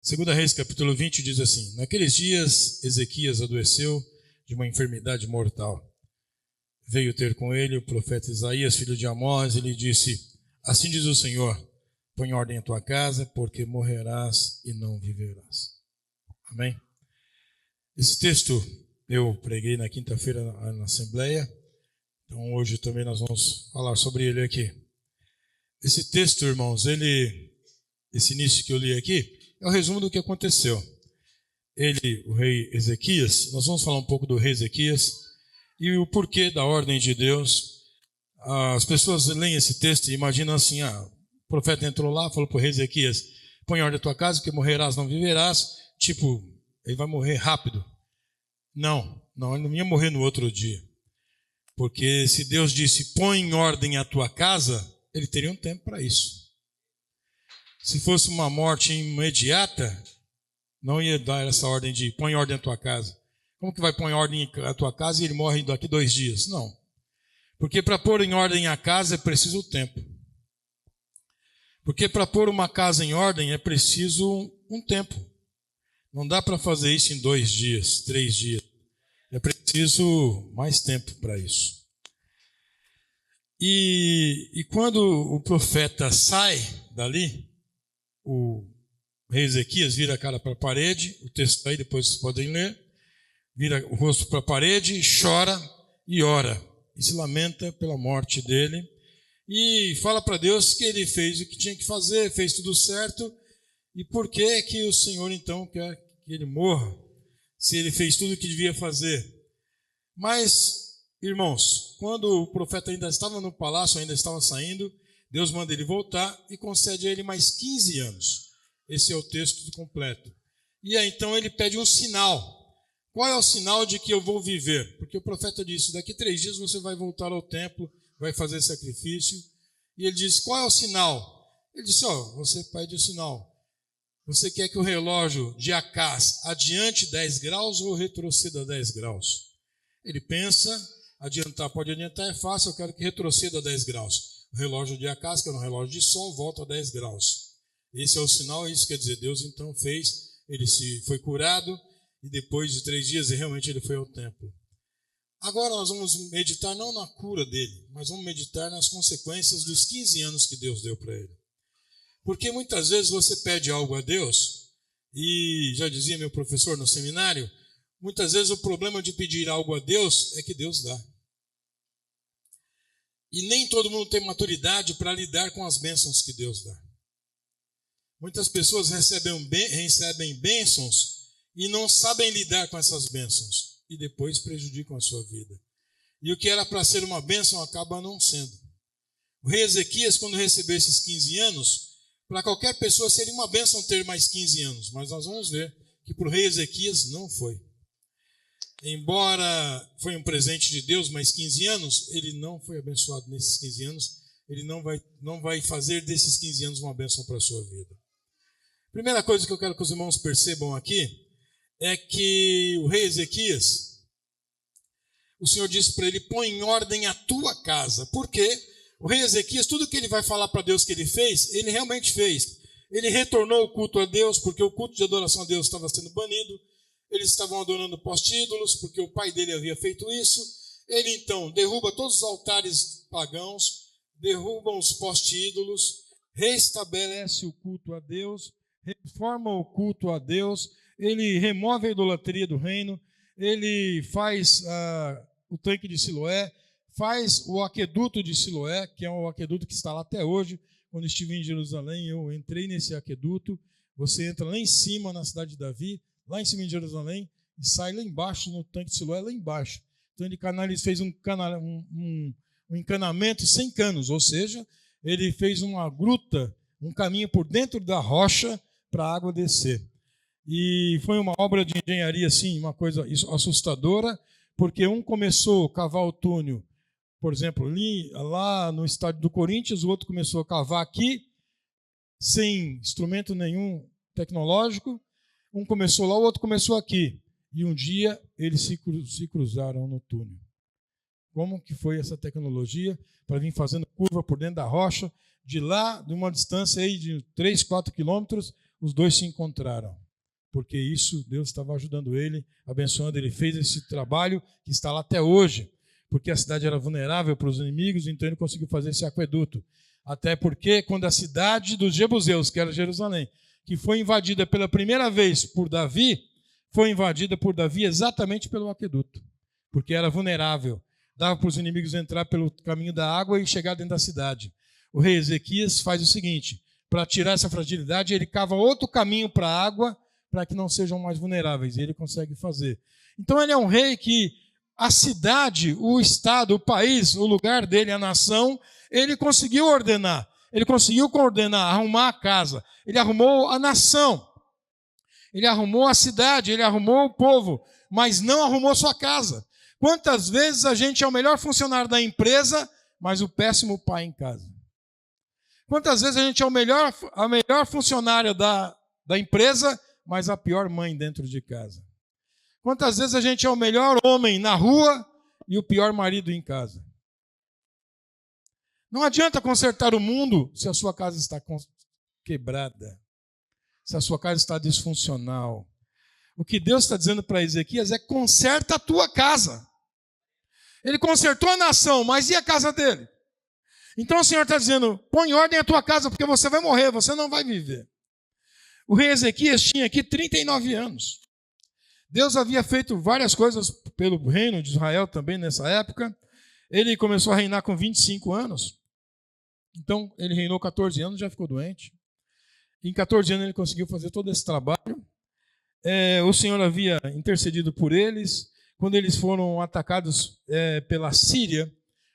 2 Reis, capítulo 20, diz assim: Naqueles dias, Ezequias adoeceu de uma enfermidade mortal. Veio ter com ele o profeta Isaías, filho de Amós, e lhe disse: Assim diz o Senhor, põe ordem em tua casa, porque morrerás e não viverás. Amém? Esse texto eu preguei na quinta-feira na Assembleia, então hoje também nós vamos falar sobre ele aqui. Esse texto, irmãos, esse início que eu li aqui, é o resumo do que aconteceu. Ele, o rei Ezequias, nós vamos falar um pouco do rei Ezequias e o porquê da ordem de Deus. As pessoas leem esse texto e imaginam assim: o profeta entrou lá, falou para o rei Ezequias: põe ordem na tua casa, porque morrerás, não viverás. Tipo, ele vai morrer rápido. Não, ele não ia morrer no outro dia. Porque se Deus disse: põe em ordem a tua casa, ele teria um tempo para isso. Se fosse uma morte imediata, não ia dar essa ordem de põe ordem na tua casa. Como que vai pôr em ordem a tua casa e ele morre daqui 2 dias? Não. Porque para pôr em ordem a casa é preciso tempo. Porque para pôr uma casa em ordem é preciso um tempo. Não dá para fazer isso em 2 dias, 3 dias. É preciso mais tempo para isso. E quando o profeta sai dali, o rei Ezequias vira a cara para a parede, o texto está aí, depois vocês podem ler, vira o rosto para a parede, chora e ora, e se lamenta pela morte dele, e fala para Deus que ele fez o que tinha que fazer, fez tudo certo, e por que que o Senhor então quer que ele morra, se ele fez tudo o que devia fazer? Mas, irmãos, quando o profeta ainda estava no palácio, ainda estava saindo, Deus manda ele voltar e concede a ele mais 15 anos. Esse é o texto completo. E aí então ele pede um sinal. Qual é o sinal de que eu vou viver? Porque o profeta disse: daqui 3 dias você vai voltar ao templo, vai fazer sacrifício. E ele disse: qual é o sinal? Ele disse: você pede o sinal. Você quer que o relógio de Acás adiante 10 graus ou retroceda 10 graus? Ele pensa: pode adiantar, é fácil, eu quero que retroceda 10 graus. O relógio de Acás, que era um relógio de sol, volta a 10 graus. Esse é o sinal, isso quer dizer, Deus então fez, ele foi curado, e depois de 3 dias realmente ele foi ao templo. Agora nós vamos meditar não na cura dele, mas vamos meditar nas consequências dos 15 anos que Deus deu para ele. Porque muitas vezes você pede algo a Deus, e já dizia meu professor no seminário, muitas vezes o problema de pedir algo a Deus é que Deus dá. E nem todo mundo tem maturidade para lidar com as bênçãos que Deus dá. Muitas pessoas recebem bênçãos e não sabem lidar com essas bênçãos. E depois prejudicam a sua vida. E o que era para ser uma bênção acaba não sendo. O rei Ezequias, quando recebeu esses 15 anos, para qualquer pessoa seria uma bênção ter mais 15 anos. Mas nós vamos ver que para o rei Ezequias não foi. Embora foi um presente de Deus, mais 15 anos, ele não foi abençoado nesses 15 anos. Ele não vai fazer desses 15 anos uma bênção para a sua vida. Primeira coisa que eu quero que os irmãos percebam aqui é que o rei Ezequias, o Senhor disse para ele: põe em ordem a tua casa. Por quê? O rei Ezequias, tudo que ele vai falar para Deus que ele fez, ele realmente fez. Ele retornou o culto a Deus, porque o culto de adoração a Deus estava sendo banido. Eles estavam adorando postídolos, porque o pai dele havia feito isso. Ele então derruba todos os altares pagãos, derruba os postídolos, restabelece o culto a Deus, reforma o culto a Deus, ele remove a idolatria do reino, ele faz o tanque de Siloé, faz o aqueduto de Siloé, que é um aqueduto que está lá até hoje. Quando estive em Jerusalém, eu entrei nesse aqueduto. Você entra lá em cima, na cidade de Davi, lá em cima em Jerusalém, e sai lá embaixo, no tanque de Siloé, lá embaixo. Então ele fez um encanamento sem canos, ou seja, ele fez uma gruta, um caminho por dentro da rocha para a água descer. E foi uma obra de engenharia, assim, uma coisa assustadora, porque um começou a cavar o túnel, por exemplo, lá no estádio do Corinthians, o outro começou a cavar aqui, sem instrumento nenhum tecnológico. Um começou lá, o outro começou aqui. E um dia eles se cruzaram no túnel. Como que foi essa tecnologia para vir fazendo curva por dentro da rocha, de lá, de uma distância aí de 3, 4 quilômetros, os dois se encontraram. Porque isso, Deus estava ajudando ele, abençoando, ele fez esse trabalho que está lá até hoje. Porque a cidade era vulnerável para os inimigos, então ele conseguiu fazer esse aqueduto. Até porque quando a cidade dos Jebuseus, que era Jerusalém, que foi invadida pela primeira vez por Davi, foi invadida por Davi exatamente pelo aqueduto. Porque era vulnerável. Dava para os inimigos entrar pelo caminho da água e chegar dentro da cidade. O rei Ezequias faz o seguinte, para tirar essa fragilidade, ele cava outro caminho para a água, para que não sejam mais vulneráveis. E ele consegue fazer. Então ele é um rei que a cidade, o estado, o país, o lugar dele, a nação, ele conseguiu ordenar. Ele conseguiu coordenar, arrumar a casa. Ele arrumou a nação. Ele arrumou a cidade, ele arrumou o povo, mas não arrumou sua casa. Quantas vezes a gente é o melhor funcionário da empresa, mas o péssimo pai em casa? Quantas vezes a gente é a melhor funcionária da empresa, mas a pior mãe dentro de casa? Quantas vezes a gente é o melhor homem na rua e o pior marido em casa? Não adianta consertar o mundo se a sua casa está quebrada, se a sua casa está disfuncional. O que Deus está dizendo para Ezequias é: conserta a tua casa. Ele consertou a nação, mas e a casa dele? Então o Senhor está dizendo: põe em ordem a tua casa, porque você vai morrer, você não vai viver. O rei Ezequias tinha aqui 39 anos. Deus havia feito várias coisas pelo reino de Israel também nessa época. Ele começou a reinar com 25 anos. Então ele reinou 14 anos, já ficou doente. Em 14 anos ele conseguiu fazer todo esse trabalho. O Senhor havia intercedido por eles. Quando eles foram atacados pela Síria,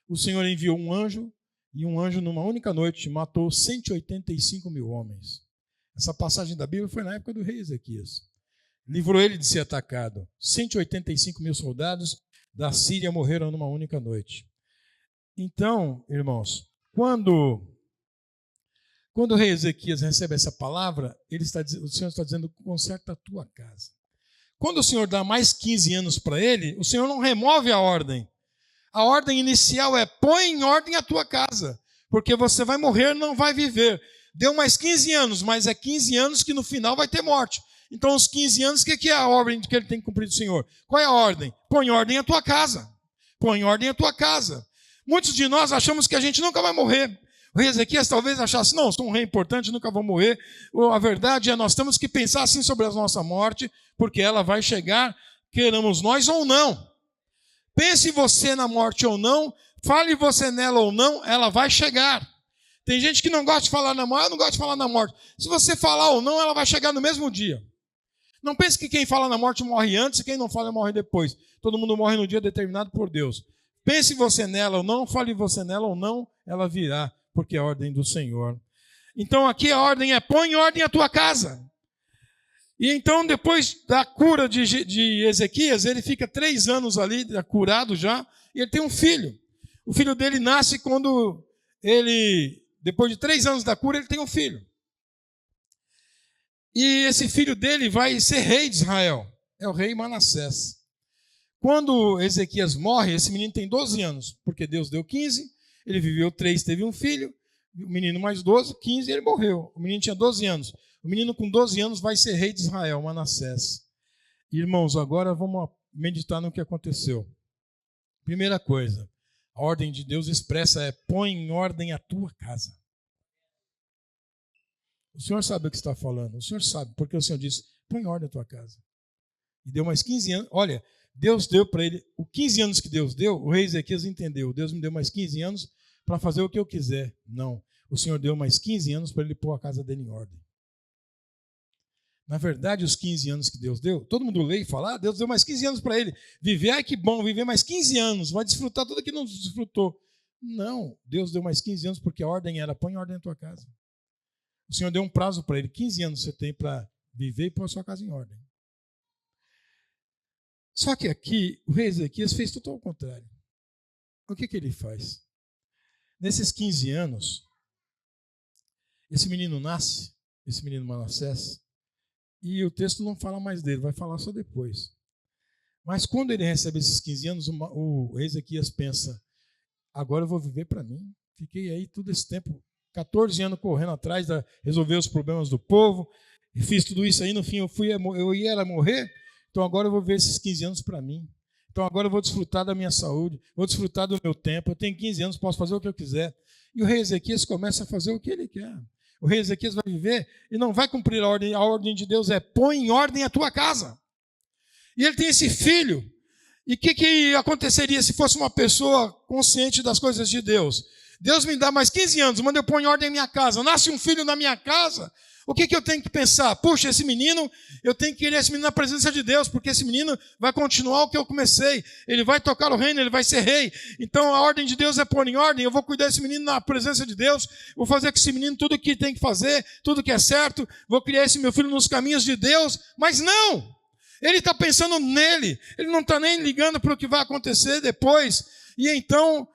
o Senhor enviou um anjo, e um anjo, numa única noite, matou 185 mil homens. Essa passagem da Bíblia foi na época do rei Ezequias. Livrou ele de ser atacado. 185 mil soldados da Síria morreram numa única noite. Então, irmãos, quando o rei Ezequias recebe essa palavra, o Senhor está dizendo: conserta a tua casa. Quando o Senhor dá mais 15 anos para ele, o Senhor não remove a ordem. A ordem inicial é: põe em ordem a tua casa, porque você vai morrer, não vai viver. Deu mais 15 anos, mas é 15 anos que no final vai ter morte. Então, os 15 anos, o que é a ordem que ele tem que cumprir do Senhor? Qual é a ordem? Põe em ordem a tua casa. Põe em ordem a tua casa. Muitos de nós achamos que a gente nunca vai morrer. O rei Ezequias talvez achasse: não, sou um rei importante, nunca vou morrer. A verdade é, nós temos que pensar assim sobre a nossa morte, porque ela vai chegar, queiramos nós ou não. Pense você na morte ou não, fale você nela ou não, ela vai chegar. Tem gente que não gosta de falar na morte, eu não gosto de falar na morte. Se você falar ou não, ela vai chegar no mesmo dia. Não pense que quem fala na morte morre antes e quem não fala morre depois. Todo mundo morre no dia determinado por Deus. Pense você nela ou não, fale você nela ou não, ela virá, porque é a ordem do Senhor. Então aqui a ordem é: põe em ordem a tua casa. E então, depois da cura de Ezequias, ele fica 3 anos ali, curado já, e ele tem um filho. O filho dele nasce quando depois de 3 anos da cura, ele tem um filho. E esse filho dele vai ser rei de Israel. É o rei Manassés. Quando Ezequias morre, esse menino tem 12 anos, porque Deus deu 15, ele viveu 3, teve um filho, o menino mais 12, 15, e ele morreu. O menino tinha 12 anos. O menino com 12 anos vai ser rei de Israel, Manassés. Irmãos, agora vamos meditar no que aconteceu. Primeira coisa, a ordem de Deus expressa é: põe em ordem a tua casa. O Senhor sabe o que está falando. O Senhor sabe, porque o Senhor disse: põe em ordem a tua casa. E deu mais 15 anos. Olha, Deus deu para ele, os 15 anos que Deus deu, o rei Ezequias entendeu: Deus me deu mais 15 anos para fazer o que eu quiser. Não, o Senhor deu mais 15 anos para ele pôr a casa dele em ordem. Na verdade, os 15 anos que Deus deu, todo mundo lê e fala: Deus deu mais 15 anos para ele viver. Ai, que bom, viver mais 15 anos, vai desfrutar tudo que não desfrutou. Não, Deus deu mais 15 anos porque a ordem era: põe em ordem a tua casa. O Senhor deu um prazo para ele: 15 anos você tem para viver e pôr a sua casa em ordem. Só que aqui, o rei Ezequias fez tudo ao contrário. O que ele faz? Nesses 15 anos, esse menino nasce, esse menino Manassés, e o texto não fala mais dele, vai falar só depois. Mas quando ele recebe esses 15 anos, o Ezequias pensa: agora eu vou viver para mim. Fiquei aí todo esse tempo, 14 anos correndo atrás de resolver os problemas do povo. e fiz tudo isso aí, no fim eu ia morrer, então agora eu vou ver esses 15 anos para mim. Então agora eu vou desfrutar da minha saúde, vou desfrutar do meu tempo, eu tenho 15 anos, posso fazer o que eu quiser. E o rei Ezequias começa a fazer o que ele quer. O rei Ezequias vai viver e não vai cumprir a ordem de Deus é põe em ordem a tua casa. E ele tem esse filho. E o que aconteceria se fosse uma pessoa consciente das coisas de Deus? Deus me dá mais 15 anos, manda eu pôr em ordem a minha casa. Nasce um filho na minha casa. O que eu tenho que pensar? Puxa, esse menino, eu tenho que querer esse menino na presença de Deus, porque esse menino vai continuar o que eu comecei. Ele vai tocar o reino, ele vai ser rei. Então a ordem de Deus é pôr em ordem. Eu vou cuidar desse menino na presença de Deus. Vou fazer com esse menino tudo o que tem que fazer, tudo que é certo. Vou criar esse meu filho nos caminhos de Deus. Mas não! Ele está pensando nele. Ele não está nem ligando para o que vai acontecer depois. E então,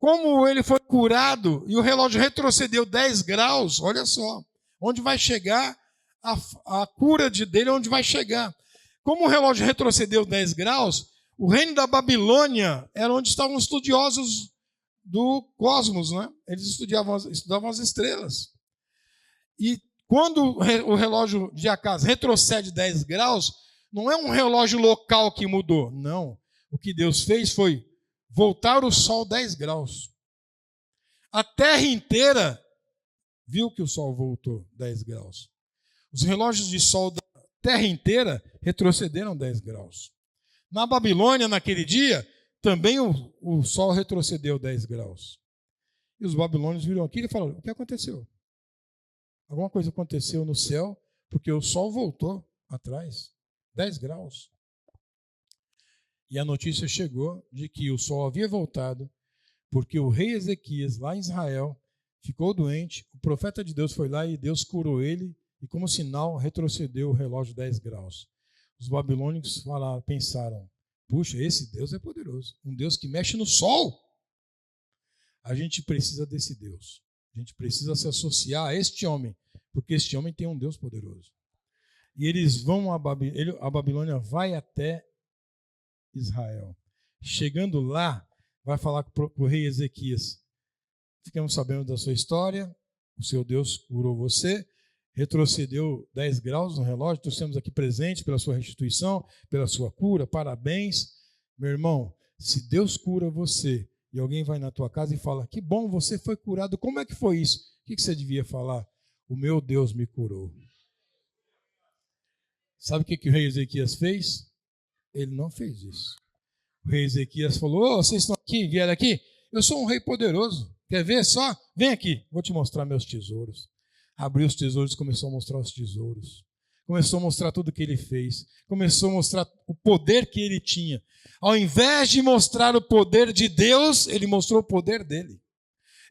como ele foi curado e o relógio retrocedeu 10 graus, olha só. Onde vai chegar a cura dele, onde vai chegar. Como o relógio retrocedeu 10 graus, o reino da Babilônia era onde estavam os estudiosos do cosmos, né? Eles estudavam as estrelas. E quando o relógio de Acas retrocede 10 graus, não é um relógio local que mudou, não. O que Deus fez foi voltar o sol 10 graus. A terra inteira viu que o sol voltou 10 graus. Os relógios de sol da terra inteira retrocederam 10 graus. Na Babilônia, naquele dia, também o sol retrocedeu 10 graus. E os babilônios viram aquilo e falaram, o que aconteceu? Alguma coisa aconteceu no céu, porque o sol voltou atrás, 10 graus. E a notícia chegou de que o sol havia voltado, porque o rei Ezequias, lá em Israel, ficou doente, o profeta de Deus foi lá e Deus curou ele, e como sinal retrocedeu o relógio 10 graus. Os babilônicos pensaram, puxa, esse Deus é poderoso, um Deus que mexe no sol. A gente precisa desse Deus, a gente precisa se associar a este homem, porque este homem tem um Deus poderoso. E eles vão, a Babilônia vai até Israel. Chegando lá, vai falar para o rei Ezequias, ficamos sabendo da sua história, o seu Deus curou você, retrocedeu 10 graus no relógio, nós estamos aqui presentes pela sua restituição, pela sua cura, parabéns. Meu irmão, se Deus cura você e alguém vai na tua casa e fala, que bom, você foi curado, como é que foi isso? O que você devia falar? O meu Deus me curou. Sabe o que o rei Ezequias fez? Ele não fez isso. O rei Ezequias falou, vocês estão aqui, vieram aqui? Eu sou um rei poderoso. Quer ver só? Vem aqui, vou te mostrar meus tesouros. Abriu os tesouros e começou a mostrar os tesouros. Começou a mostrar tudo o que ele fez. Começou a mostrar o poder que ele tinha. Ao invés de mostrar o poder de Deus, ele mostrou o poder dele.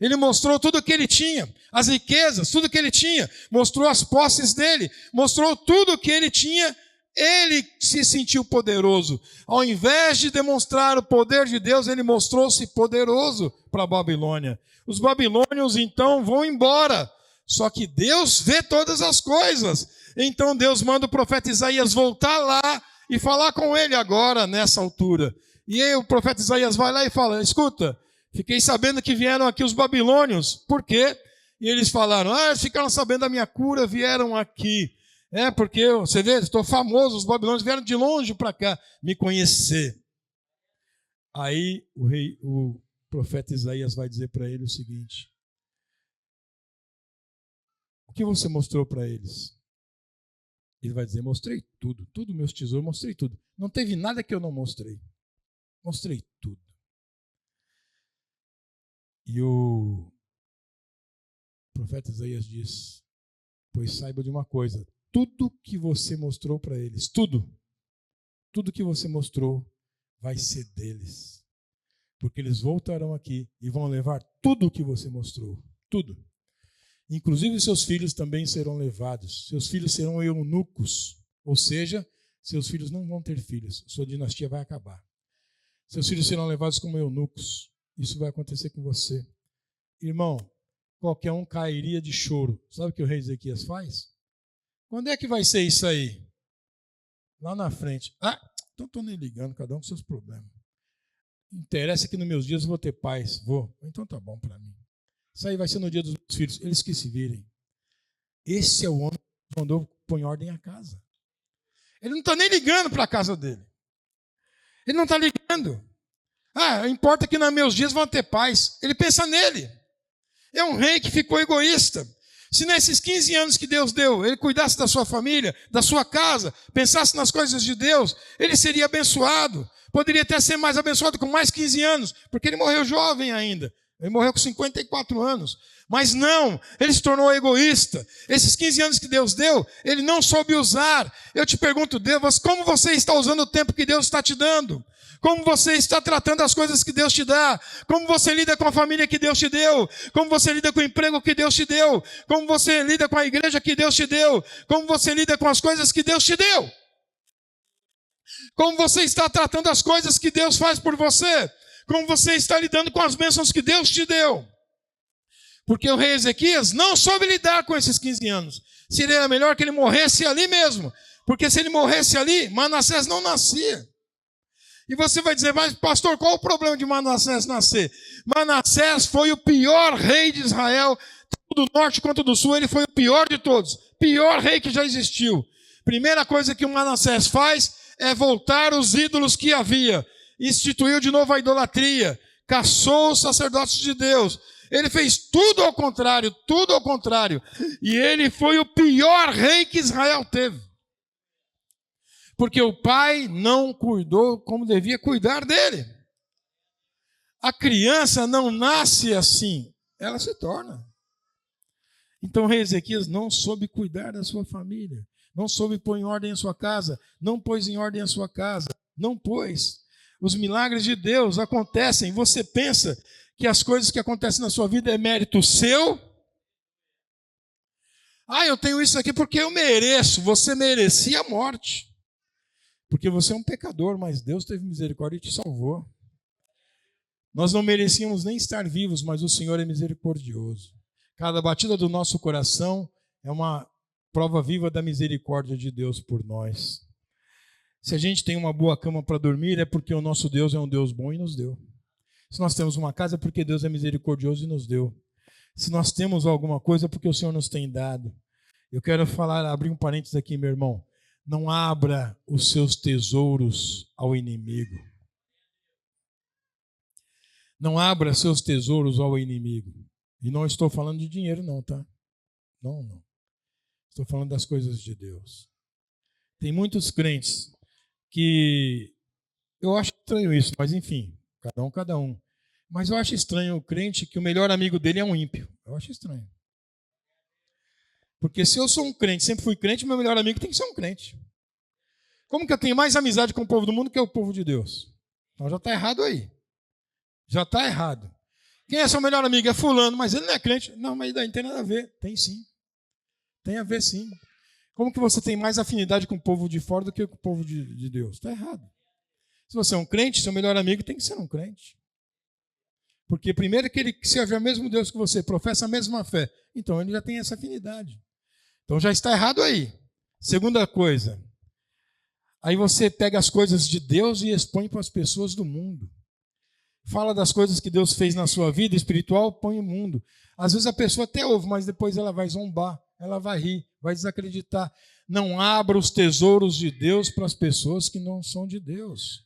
Ele mostrou tudo o que ele tinha, as riquezas, tudo o que ele tinha. Mostrou as posses dele, mostrou tudo o que ele tinha. Ele se sentiu poderoso. Ao invés de demonstrar o poder de Deus, ele mostrou-se poderoso para a Babilônia. Os babilônios, então, vão embora. Só que Deus vê todas as coisas. Então Deus manda o profeta Isaías voltar lá e falar com ele agora, nessa altura. E aí o profeta Isaías vai lá e fala, escuta, fiquei sabendo que vieram aqui os babilônios. Por quê? E eles falaram, eles ficaram sabendo da minha cura, vieram aqui. Porque, você vê, estou famoso, os babilônios vieram de longe para cá me conhecer. Aí o profeta Isaías vai dizer para ele o seguinte, o que você mostrou para eles? Ele vai dizer, mostrei tudo meus tesouros, mostrei tudo. Não teve nada que eu não mostrei. Mostrei tudo. E o profeta Isaías diz, pois saiba de uma coisa, tudo que você mostrou para eles, tudo que você mostrou vai ser deles. Porque eles voltarão aqui e vão levar tudo o que você mostrou, tudo. Inclusive seus filhos também serão levados, seus filhos serão eunucos, ou seja, seus filhos não vão ter filhos, sua dinastia vai acabar. Seus filhos serão levados como eunucos, isso vai acontecer com você. Irmão, qualquer um cairia de choro. Sabe o que o rei Ezequias faz? Quando é que vai ser isso aí? Lá na frente. Então estou nem ligando, cada um com seus problemas. Interessa que nos meus dias eu vou ter paz. Vou. Então tá bom para mim. Isso aí vai ser no dia dos meus filhos. Eles que se virem. Esse é o homem que mandou põe em ordem a casa. Ele não está nem ligando para a casa dele. Ele não está ligando. Importa que nos meus dias vão ter paz. Ele pensa nele. É um rei que ficou egoísta. Se nesses 15 anos que Deus deu, ele cuidasse da sua família, da sua casa, pensasse nas coisas de Deus, ele seria abençoado. Poderia até ser mais abençoado com mais 15 anos, porque ele morreu jovem ainda. Ele morreu com 54 anos. Mas não, ele se tornou egoísta. Esses 15 anos que Deus deu, ele não soube usar. Eu te pergunto, Deus, como você está usando o tempo que Deus está te dando? Como você está tratando as coisas que Deus te dá? Como você lida com a família que Deus te deu? Como você lida com o emprego que Deus te deu? Como você lida com a igreja que Deus te deu? Como você lida com as coisas que Deus te deu? Como você está tratando as coisas que Deus faz por você? Como você está lidando com as bênçãos que Deus te deu? Porque o rei Ezequias não soube lidar com esses 15 anos. Seria melhor que ele morresse ali mesmo. Porque se ele morresse ali, Manassés não nascia. E você vai dizer, mas pastor, qual o problema de Manassés nascer? Manassés foi o pior rei de Israel, tanto do norte quanto do sul, ele foi o pior de todos. Pior rei que já existiu. Primeira coisa que o Manassés faz é voltar os ídolos que havia. Instituiu de novo a idolatria. Caçou os sacerdotes de Deus. Ele fez tudo ao contrário, tudo ao contrário. E ele foi o pior rei que Israel teve. Porque o pai não cuidou como devia cuidar dele. A criança não nasce assim, ela se torna. Então o rei Ezequias não soube cuidar da sua família, não soube pôr em ordem a sua casa, não pôs em ordem a sua casa, não pôs. Os milagres de Deus acontecem, você pensa que as coisas que acontecem na sua vida é mérito seu? Eu tenho isso aqui porque eu mereço. Você merecia a morte. Porque você é um pecador, mas Deus teve misericórdia e te salvou. Nós não merecíamos nem estar vivos, mas o Senhor é misericordioso. Cada batida do nosso coração é uma prova viva da misericórdia de Deus por nós. Se a gente tem uma boa cama para dormir, é porque o nosso Deus é um Deus bom e nos deu. Se nós temos uma casa, é porque Deus é misericordioso e nos deu. Se nós temos alguma coisa, é porque o Senhor nos tem dado. Eu quero abrir um parênteses aqui, meu irmão. Não abra os seus tesouros ao inimigo. Não abra seus tesouros ao inimigo. E não estou falando de dinheiro não, tá? Não. Estou falando das coisas de Deus. Tem muitos crentes que... Eu acho estranho isso, mas enfim, cada um. Mas eu acho estranho o crente que o melhor amigo dele é um ímpio. Eu acho estranho. Porque se eu sou um crente, sempre fui crente, meu melhor amigo tem que ser um crente. Como que eu tenho mais amizade com o povo do mundo que é o povo de Deus? Então já está errado aí. Já está errado. Quem é seu melhor amigo? É fulano, mas ele não é crente. Não, mas daí não tem nada a ver. Tem sim. Tem a ver sim. Como que você tem mais afinidade com o povo de fora do que com o povo de Deus? Está errado. Se você é um crente, seu melhor amigo tem que ser um crente. Porque primeiro que ele serve ao mesmo Deus que você, professa a mesma fé. Então ele já tem essa afinidade. Então já está errado aí. Segunda coisa. Aí você pega as coisas de Deus e expõe para as pessoas do mundo. Fala das coisas que Deus fez na sua vida espiritual, põe o mundo. Às vezes a pessoa até ouve, mas depois ela vai zombar, ela vai rir, vai desacreditar. Não abra os tesouros de Deus para as pessoas que não são de Deus.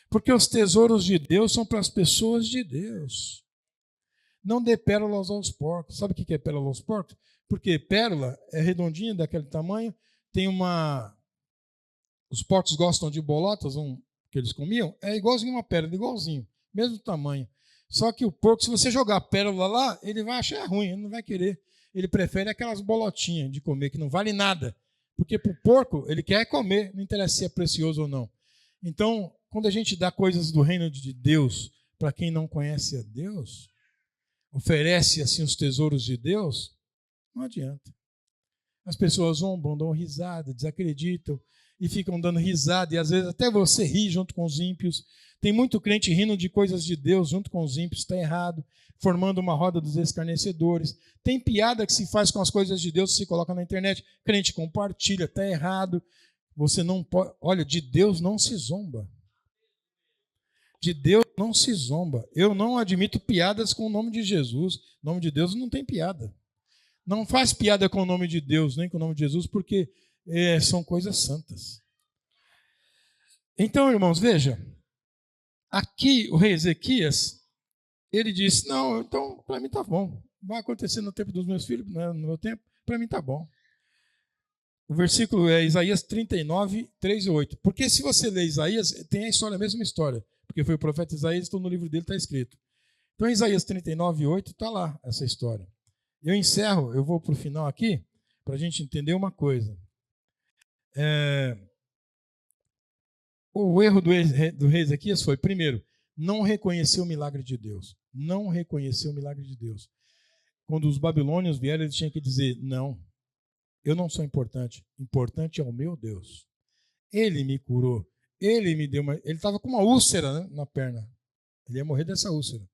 Porque os tesouros de Deus são para as pessoas de Deus. Não dê pérolas aos porcos. Sabe o que é pérola aos porcos? Porque pérola é redondinha, daquele tamanho, tem uma... Os porcos gostam de bolotas, que eles comiam, é igualzinho uma pérola, igualzinho, mesmo tamanho. Só que o porco, se você jogar a pérola lá, ele vai achar ruim, ele não vai querer. Ele prefere aquelas bolotinhas de comer, que não vale nada. Porque para o porco, ele quer comer, não interessa se é precioso ou não. Então, quando a gente dá coisas do reino de Deus para quem não conhece a Deus, oferece assim os tesouros de Deus, não adianta. As pessoas zombam, dão risada, desacreditam e ficam dando risada, e às vezes até você ri junto com os ímpios. Tem muito crente rindo de coisas de Deus junto com os ímpios, está errado, formando uma roda dos escarnecedores. Tem piada que se faz com as coisas de Deus, se coloca na internet, crente compartilha, está errado. Você não pode, olha, de Deus não se zomba. De Deus não se zomba. Eu não admito piadas com o nome de Jesus. O nome de Deus não tem piada. Não faz piada com o nome de Deus, nem com o nome de Jesus, porque são coisas santas. Então, irmãos, veja. Aqui o rei Ezequias, ele disse, não, então para mim está bom. Vai acontecer no tempo dos meus filhos, no meu tempo, para mim está bom. O versículo é Isaías 39, 3 e 8. Porque se você ler Isaías, tem a história, a mesma história. Porque foi o profeta Isaías, então no livro dele está escrito. Então, em Isaías 39, 8, está lá essa história. Eu encerro, eu vou para o final aqui, para a gente entender uma coisa. O erro do rei Ezequias foi, primeiro, não reconhecer o milagre de Deus. Não reconhecer o milagre de Deus. Quando os babilônios vieram, ele tinha que dizer, não, eu não sou importante. Importante é o meu Deus. Ele me curou. Ele me deu ele estava com uma úlcera, né, na perna. Ele ia morrer dessa úlcera.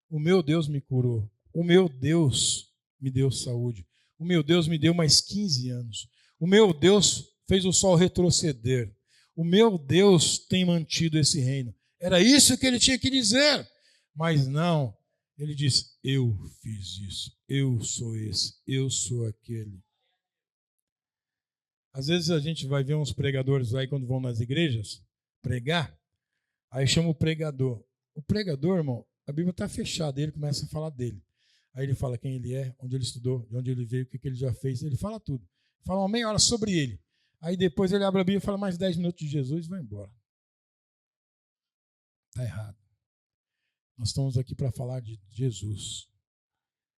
O meu Deus me curou. O meu Deus me deu saúde. O meu Deus me deu mais 15 anos. O meu Deus fez o sol retroceder. O meu Deus tem mantido esse reino. Era isso que ele tinha que dizer. Mas não. Ele disse, eu fiz isso. Eu sou esse. Eu sou aquele. Às vezes a gente vai ver uns pregadores aí quando vão nas igrejas pregar. Aí chama o pregador. O pregador, irmão, a Bíblia está fechada. Ele começa a falar dele. Aí ele fala quem ele é, onde ele estudou, de onde ele veio, o que ele já fez. Ele fala tudo. Fala uma meia hora sobre ele. Aí depois ele abre a Bíblia e fala mais 10 minutos de Jesus e vai embora. Está errado. Nós estamos aqui para falar de Jesus.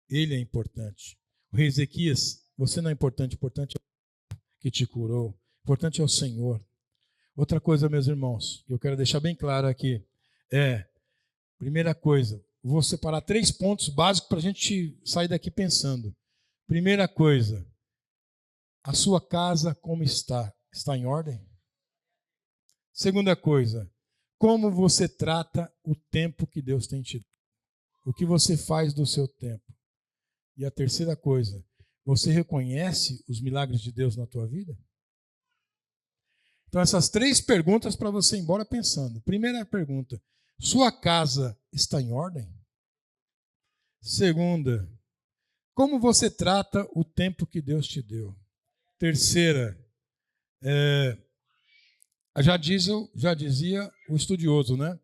Ele é importante. O rei Ezequias, você não é importante, importante é que te curou. Importante é o Senhor. Outra coisa, meus irmãos, que eu quero deixar bem claro aqui, primeira coisa, vou separar 3 pontos básicos para a gente sair daqui pensando. Primeira coisa, a sua casa como está? Está em ordem? Segunda coisa, como você trata o tempo que Deus tem te dado? O que você faz do seu tempo? E a terceira coisa, você reconhece os milagres de Deus na tua vida? Então essas 3 perguntas para você ir embora pensando. Primeira pergunta, sua casa está em ordem? Segunda, como você trata o tempo que Deus te deu? Terceira, já dizia o estudioso, né?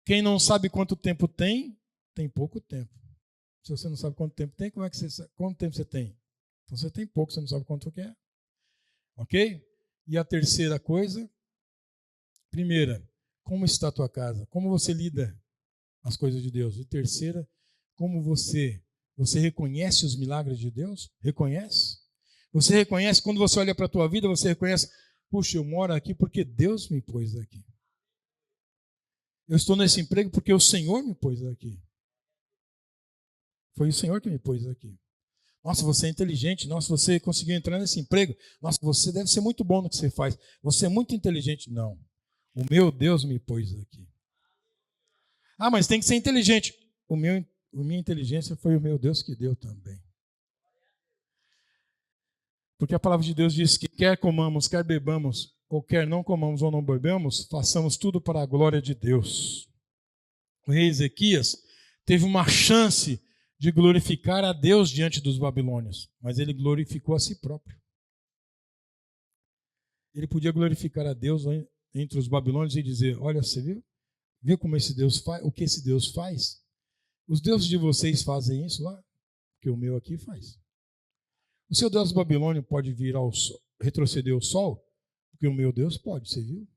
Quem não sabe quanto tempo tem pouco tempo. Se você não sabe quanto tempo tem, quanto tempo você tem? Então você tem pouco, você não sabe quanto que é. Ok? E a terceira coisa, primeira, como está a tua casa? Como você lida as coisas de Deus? E terceira, como você reconhece os milagres de Deus? Reconhece? Você reconhece, quando você olha para a tua vida, você reconhece, puxa, eu moro aqui porque Deus me pôs aqui. Eu estou nesse emprego porque o Senhor me pôs aqui. Foi o Senhor que me pôs aqui. Nossa, você é inteligente. Nossa, você conseguiu entrar nesse emprego. Nossa, você deve ser muito bom no que você faz. Você é muito inteligente. Não. O meu Deus me pôs aqui. Ah, mas tem que ser inteligente. A minha inteligência foi o meu Deus que deu também. Porque a palavra de Deus diz que quer comamos, quer bebamos, ou quer não comamos ou não bebamos, façamos tudo para a glória de Deus. O rei Ezequias teve uma chance de glorificar a Deus diante dos babilônios, mas ele glorificou a si próprio. Ele podia glorificar a Deus entre os babilônios e dizer, olha, você viu? Viu como esse Deus faz? O que esse Deus faz? Os deuses de vocês fazem isso lá, que o meu aqui faz. O seu Deus babilônio pode vir ao sol, retroceder o sol, porque o meu Deus pode, você viu?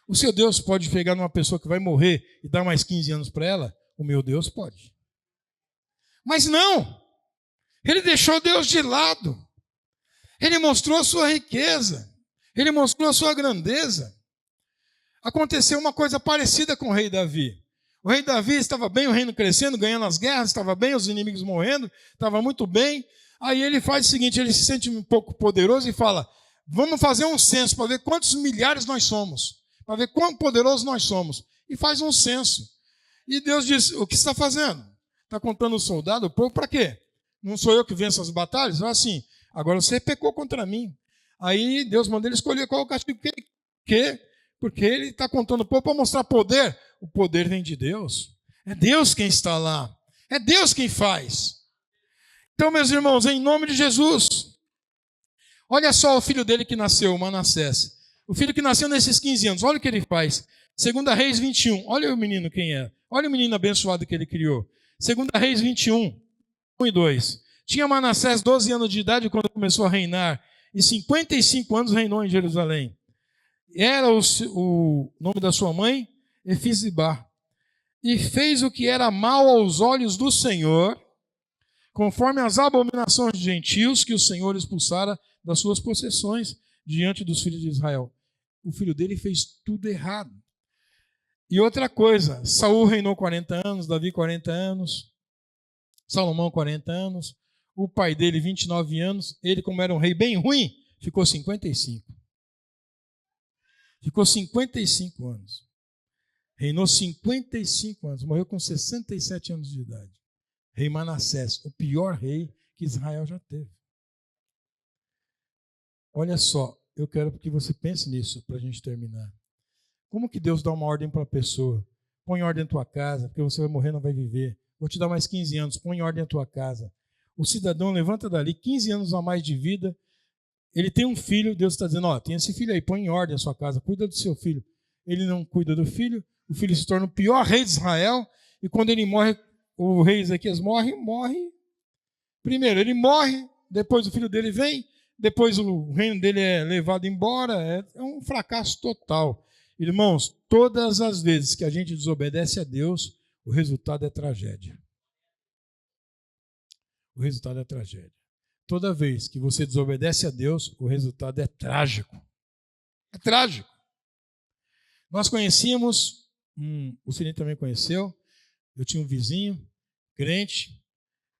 O seu Deus pode pegar numa pessoa que vai morrer e dar mais 15 anos para ela, o meu Deus pode. Mas não, ele deixou Deus de lado. Ele mostrou a sua riqueza, ele mostrou a sua grandeza. Aconteceu uma coisa parecida com o rei Davi. O rei Davi estava bem, o reino crescendo, ganhando as guerras, estava bem, os inimigos morrendo, estava muito bem. Aí ele faz o seguinte, ele se sente um pouco poderoso e fala, vamos fazer um censo para ver quantos milhares nós somos, para ver quão poderosos nós somos. E faz um censo. E Deus diz, o que você está fazendo? Está contando o soldado, o povo, para quê? Não sou eu que venço as batalhas? Fala assim, agora você pecou contra mim. Aí Deus manda ele escolher qual o castigo que ele quer, porque ele está contando o povo para mostrar poder. O poder vem de Deus. É Deus quem está lá. É Deus quem faz. Então, meus irmãos, em nome de Jesus, olha só o filho dele que nasceu, Manassés. O filho que nasceu nesses 15 anos, olha o que ele faz. 2 Reis 21, olha o menino quem é. Olha o menino abençoado que ele criou. 2 Reis 21, 1 e 2. Tinha Manassés 12 anos de idade quando começou a reinar, e 55 anos reinou em Jerusalém. Era o nome da sua mãe, Efizibá. E fez o que era mal aos olhos do Senhor, conforme as abominações de gentios que o Senhor expulsara das suas possessões diante dos filhos de Israel. O filho dele fez tudo errado. E outra coisa, Saul reinou 40 anos, Davi 40 anos, Salomão 40 anos, o pai dele 29 anos, ele como era um rei bem ruim, ficou 55. Ficou 55 anos. Reinou 55 anos, morreu com 67 anos de idade. Rei Manassés, o pior rei que Israel já teve. Olha só, eu quero que você pense nisso para a gente terminar. Como que Deus dá uma ordem para a pessoa? Põe em ordem a tua casa, porque você vai morrer, não vai viver. Vou te dar mais 15 anos, põe em ordem a tua casa. O cidadão levanta dali, 15 anos a mais de vida, ele tem um filho, Deus está dizendo, tem esse filho aí, põe em ordem a sua casa, cuida do seu filho. Ele não cuida do filho, o filho se torna o pior rei de Israel, e quando ele morre, o rei Ezequias morre. Primeiro, ele morre, depois o filho dele vem, depois o reino dele é levado embora, é um fracasso total. Irmãos, todas as vezes que a gente desobedece a Deus, o resultado é tragédia. O resultado é tragédia. Toda vez que você desobedece a Deus, o resultado é trágico. É trágico. Nós conhecíamos, o Felipe também conheceu, eu tinha um vizinho, crente,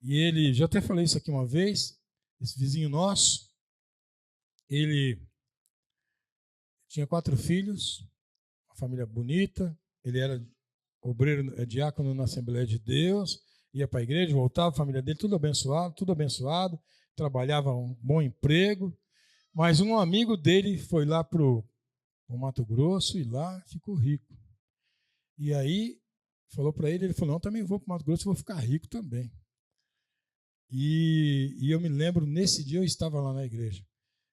e ele, já até falei isso aqui uma vez, esse vizinho nosso, ele tinha 4 filhos, uma família bonita, ele era obreiro, diácono na Assembleia de Deus, ia para a igreja, voltava, a família dele, tudo abençoado, trabalhava um bom emprego, mas um amigo dele foi lá para o Mato Grosso e lá ficou rico. E aí, falou para ele falou, não, também vou para o Mato Grosso e vou ficar rico também. E eu me lembro, nesse dia eu estava lá na igreja.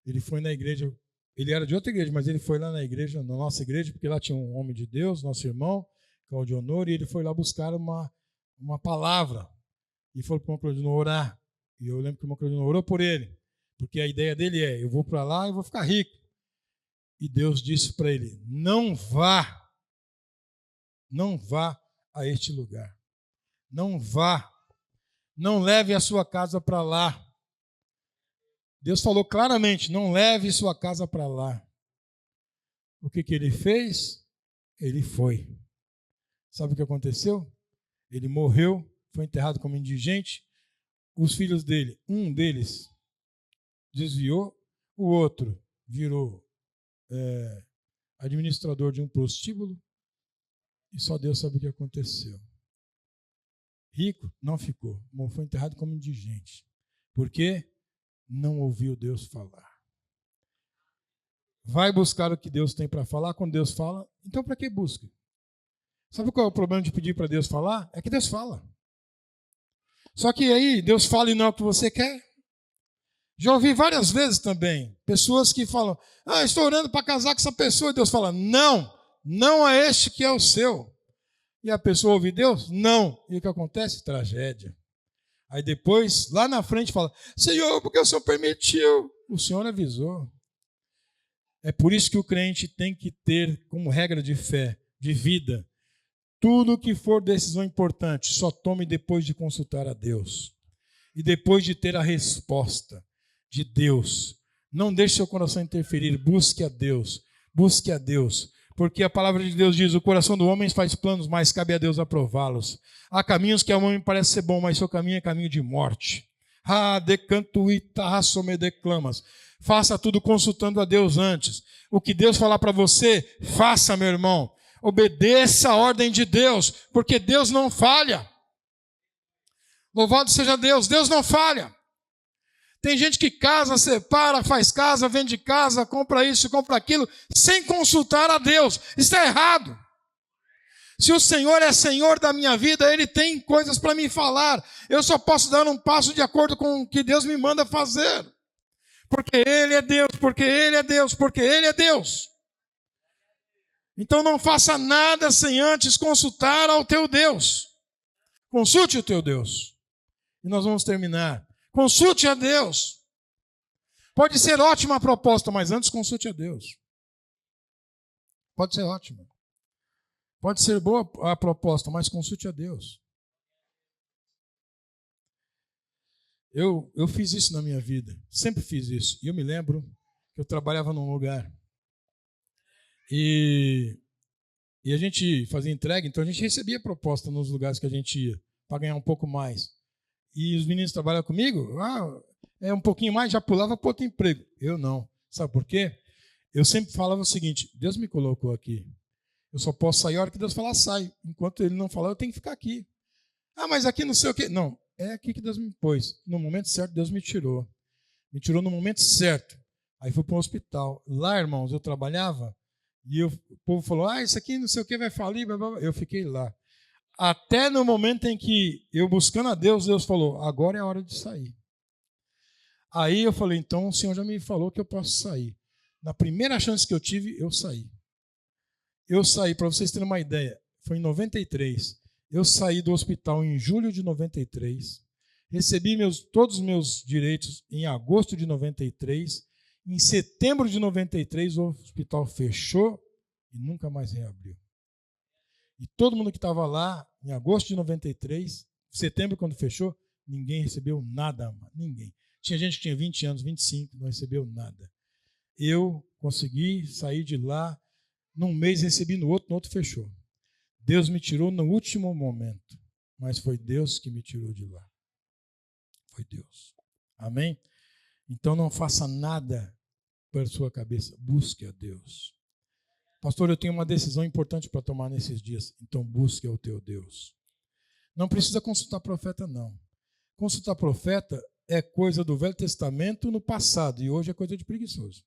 Ele foi na igreja, ele era de outra igreja, mas ele foi lá na igreja, na nossa igreja, porque lá tinha um homem de Deus, nosso irmão, Claudio Honor, e ele foi lá buscar uma palavra. E falou para o irmão Claudio Honor orar. E eu lembro que o irmão Claudio Honor orou por ele, porque a ideia dele é, eu vou para lá e vou ficar rico. E Deus disse para ele, não vá a este lugar. Não vá. Não leve a sua casa para lá. Deus falou claramente, não leve sua casa para lá. O que ele fez? Ele foi. Sabe o que aconteceu? Ele morreu, foi enterrado como indigente. Os filhos dele, um deles desviou, o outro virou administrador de um prostíbulo. E só Deus sabe o que aconteceu. Rico não ficou, foi enterrado como indigente. Por quê? Não ouviu Deus falar. Vai buscar o que Deus tem para falar. Quando Deus fala, então para que busca? Sabe qual é o problema de pedir para Deus falar? É que Deus fala. Só que aí Deus fala e não é o que você quer. Já ouvi várias vezes também pessoas que falam, estou orando para casar com essa pessoa, e Deus fala, não é este que é o seu. E a pessoa ouve Deus? Não. E o que acontece? Tragédia. Aí depois, lá na frente, fala, Senhor, porque o Senhor permitiu? O Senhor avisou. É por isso que o crente tem que ter como regra de fé, de vida, tudo que for decisão importante, só tome depois de consultar a Deus. E depois de ter a resposta de Deus. Não deixe seu coração interferir, busque a Deus. Busque a Deus. Porque a palavra de Deus diz, o coração do homem faz planos, mas cabe a Deus aprová-los. Há caminhos que ao homem parece ser bom, mas seu caminho é caminho de morte. Declamas. Faça tudo consultando a Deus antes. O que Deus falar para você, faça, meu irmão. Obedeça a ordem de Deus, porque Deus não falha. Louvado seja Deus, Deus não falha. Tem gente que casa, separa, faz casa, vende casa, compra isso, compra aquilo, sem consultar a Deus. Isso é errado. Se o Senhor é Senhor da minha vida, Ele tem coisas para me falar. Eu só posso dar um passo de acordo com o que Deus me manda fazer. Porque Ele é Deus, porque Ele é Deus, porque Ele é Deus. Então não faça nada sem antes consultar ao teu Deus. Consulte o teu Deus. E nós vamos terminar. Consulte a Deus. Pode ser ótima a proposta, mas antes consulte a Deus. Pode ser ótima. Pode ser boa a proposta, mas consulte a Deus. Eu fiz isso na minha vida. Sempre fiz isso. E eu me lembro que eu trabalhava num lugar. E a gente fazia entrega, então a gente recebia proposta nos lugares que a gente ia, para ganhar um pouco mais. E os meninos trabalham comigo, um pouquinho mais, já pulava para outro emprego. Eu não. Sabe por quê? Eu sempre falava o seguinte: Deus me colocou aqui. Eu só posso sair a hora que Deus falar, sai. Enquanto Ele não falar, eu tenho que ficar aqui. Mas aqui não sei o quê. Não, é aqui que Deus me pôs. No momento certo, Deus me tirou. Me tirou no momento certo. Aí fui para um hospital. Lá, irmãos, eu trabalhava e o povo falou, isso aqui não sei o que vai falir. Blá, blá, blá. Eu fiquei lá. Até no momento em que eu buscando a Deus, Deus falou, agora é a hora de sair. Aí eu falei, então o Senhor já me falou que eu posso sair. Na primeira chance que eu tive, eu saí. Eu saí, para vocês terem uma ideia, foi em 93. Eu saí do hospital em julho de 93. Recebi todos os meus direitos em agosto de 93. Em setembro de 93, o hospital fechou e nunca mais reabriu. E todo mundo que estava lá, em agosto de 93, setembro, quando fechou, ninguém recebeu nada, ninguém. Tinha gente que tinha 20 anos, 25, não recebeu nada. Eu consegui sair de lá, num mês recebi no outro fechou. Deus me tirou no último momento, mas foi Deus que me tirou de lá. Foi Deus. Amém? Então não faça nada para a sua cabeça, busque a Deus. Pastor, eu tenho uma decisão importante para tomar nesses dias, então busque ao teu Deus. Não precisa consultar profeta, não. Consultar profeta é coisa do Velho Testamento no passado, e hoje é coisa de preguiçoso.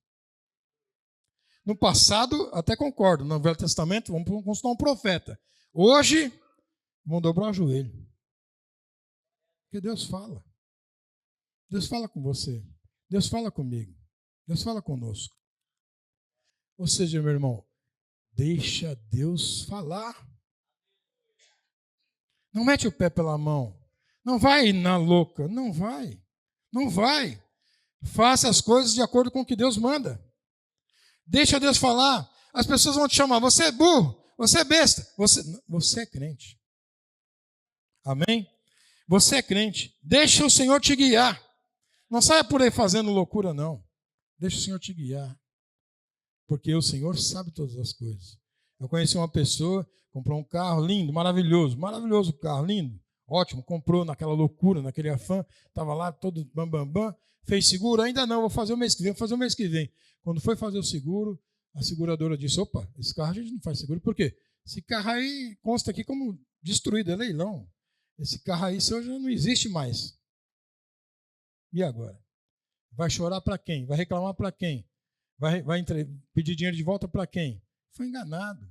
No passado, até concordo, no Velho Testamento, vamos consultar um profeta. Hoje, vamos dobrar o joelho. Porque Deus fala. Deus fala com você. Deus fala comigo. Deus fala conosco. Ou seja, meu irmão, deixa Deus falar. Não mete o pé pela mão. Não vai na louca. Não vai. Não vai. Faça as coisas de acordo com o que Deus manda. Deixa Deus falar. As pessoas vão te chamar. Você é burro. Você é besta. Você é crente. Amém? Você é crente. Deixa o Senhor te guiar. Não saia por aí fazendo loucura, não. Deixa o Senhor te guiar. Porque o Senhor sabe todas as coisas. Eu conheci uma pessoa, comprou um carro lindo, maravilhoso. Maravilhoso carro, lindo. Ótimo, comprou naquela loucura, naquele afã. Estava lá todo bam. Fez seguro? Ainda não, vou fazer o mês que vem. Quando foi fazer o seguro, a seguradora disse, opa, esse carro a gente não faz seguro. Por quê? Esse carro aí consta aqui como destruído, é leilão. Esse carro aí seu já não existe mais. E agora? Vai chorar para quem? Vai reclamar para quem? Vai pedir dinheiro de volta para quem? Foi enganado.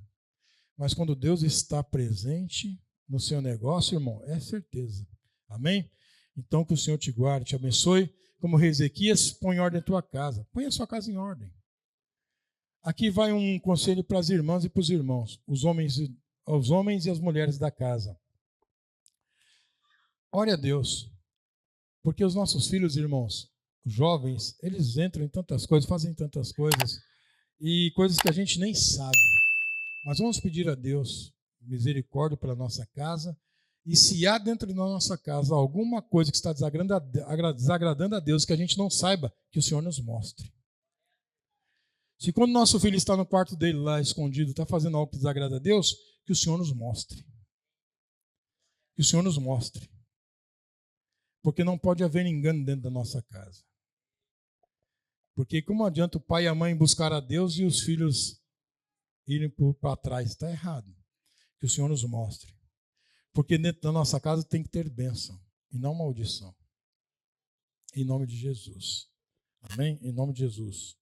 Mas quando Deus está presente no seu negócio, irmão, é certeza. Amém? Então que o Senhor te guarde, te abençoe. Como rei Ezequias, põe em ordem a tua casa. Põe a sua casa em ordem. Aqui vai um conselho para as irmãs e para os irmãos, os homens e as mulheres da casa. Ore a Deus, porque os nossos filhos, irmãos, os jovens, eles entram em tantas coisas, fazem tantas coisas, e coisas que a gente nem sabe. Mas vamos pedir a Deus misericórdia pela nossa casa, e se há dentro da nossa casa alguma coisa que está desagradando a Deus, que a gente não saiba, que o Senhor nos mostre. Se quando nosso filho está no quarto dele lá escondido, está fazendo algo que desagrada a Deus, que o Senhor nos mostre. Que o Senhor nos mostre. Porque não pode haver engano dentro da nossa casa. Porque como adianta o pai e a mãe buscar a Deus e os filhos irem para trás? Está errado. Que o Senhor nos mostre. Porque dentro da nossa casa tem que ter bênção e não maldição. Em nome de Jesus. Amém? Em nome de Jesus.